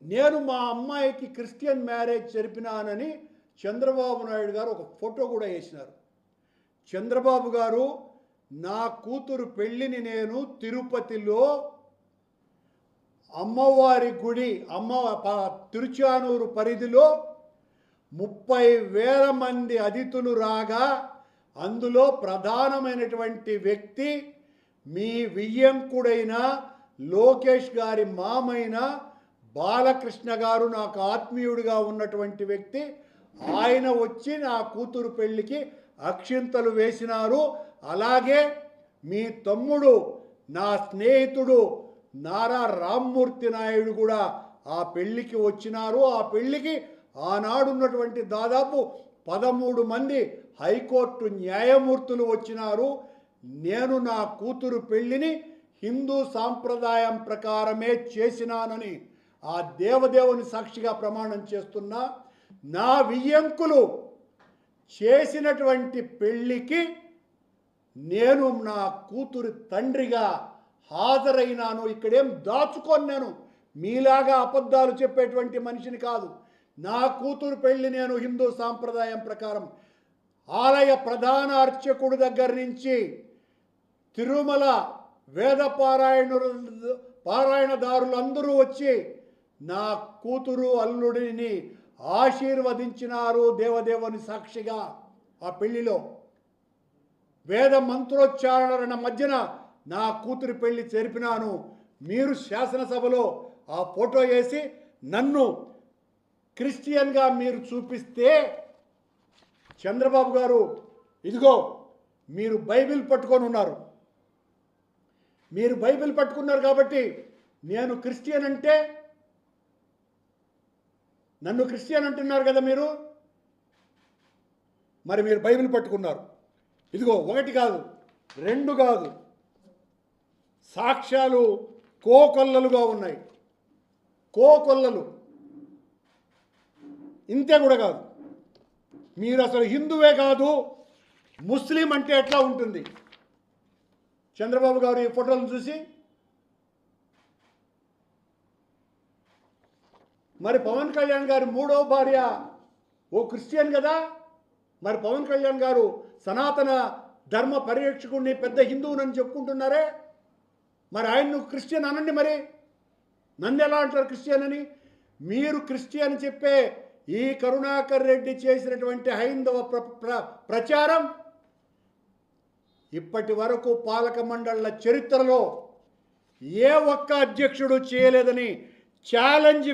నేను మా అమ్మాయికి క్రిస్టియన్ మ్యారేజ్ జరిపినానని చంద్రబాబు నాయుడు గారు ఒక ఫోటో కూడా వేసినారు. చంద్రబాబు గారు, నా కూతురు పెళ్ళిని నేను తిరుపతిలో అమ్మవారి గుడి తిరుచానూరు పరిధిలో 30,000 మంది అతిథులు రాగా అందులో ప్రధానమైనటువంటి వ్యక్తి మీ వియ్యంకుడైన లోకేష్ గారి మామైన బాలకృష్ణ గారు, నాకు ఆత్మీయుడిగా ఉన్నటువంటి వ్యక్తి. ఆయన వచ్చి నా కూతురు పెళ్ళికి అక్షింతలు వేసినారు. అలాగే మీ తమ్ముడు, నా స్నేహితుడు నారా రామ్మూర్తి నాయుడు కూడా ఆ పెళ్ళికి వచ్చినారు. ఆ పెళ్ళికి ఆనాడున్నటువంటి దాదాపు 13 మంది హైకోర్టు న్యాయమూర్తులు వచ్చినారు. నేను నా కూతురు పెళ్ళిని హిందూ సాంప్రదాయం ప్రకారమే చేసినానని ఆ దేవదేవుని సాక్షిగా ప్రమాణం చేస్తున్నా. నా వియ్యంకులు చేసినటువంటి పెళ్ళికి నేను నా కూతురు తండ్రిగా హాజరైనాను. ఇక్కడేం దాచుకొన్నాను, మీలాగా అబద్ధాలు చెప్పేటువంటి మనిషిని కాదు. నా కూతురు పెళ్ళి నేను హిందూ సాంప్రదాయం ప్రకారం ఆలయ ప్రధాన అర్చకుడి దగ్గర నుంచి తిరుమల వేద పారాయణదారులందరూ వచ్చి నా కూతురు అల్లుడిని ఆశీర్వదించినారు దేవదేవుని సాక్షిగా. ఆ పెళ్లిలో వేద మంత్రోచ్చారణ మధ్యన నా కూతురి పెళ్లి జరిపినాను. మీరు శాసనసభలో ఆ ఫోటో వేసి నన్ను క్రిస్టియన్గా మీరు చూపిస్తే, చంద్రబాబు గారు ఇదిగో మీరు బైబిల్ పట్టుకొని ఉన్నారు, మీరు బైబిల్ పట్టుకున్నారు కాబట్టి నేను క్రిస్టియన్ అంటే, నన్ను క్రిస్టియన్ అంటున్నారు కదా మీరు, మరి మీరు బైబిల్ పట్టుకున్నారు. ఇదిగో 1 కాదు 2 కాదు, సాక్ష్యాలు కోకొల్లలుగా ఉన్నాయి. కోకొల్లలు ఇంతే కూడా కాదు. మీరు అసలు హిందువే కాదు, ముస్లిం అంటే ఎట్లా ఉంటుంది? చంద్రబాబు గారు ఈ ఫోటోలను చూసి, మరి పవన్ కళ్యాణ్ గారి 3వ భార్య ఓ క్రిస్టియన్ కదా, మరి పవన్ కళ్యాణ్ గారు సనాతన ధర్మ పరిరక్షకుడిని, పెద్ద హిందువునని చెప్పుకుంటున్నారే, మరి ఆయన్ను క్రిస్టియన్ అనండి. మరి నన్ను ఎలా అంటారు క్రిస్టియన్ అని? మీరు క్రిస్టియన్ చెప్పే ఈ కరుణాకర్ రెడ్డి చేసినటువంటి హైందవ ప్రచారం ఇప్పటి వరకు పాలక మండళ్ల చరిత్రలో ఏ ఒక్క అధ్యక్షుడు చేయలేదని ఛాలెంజ్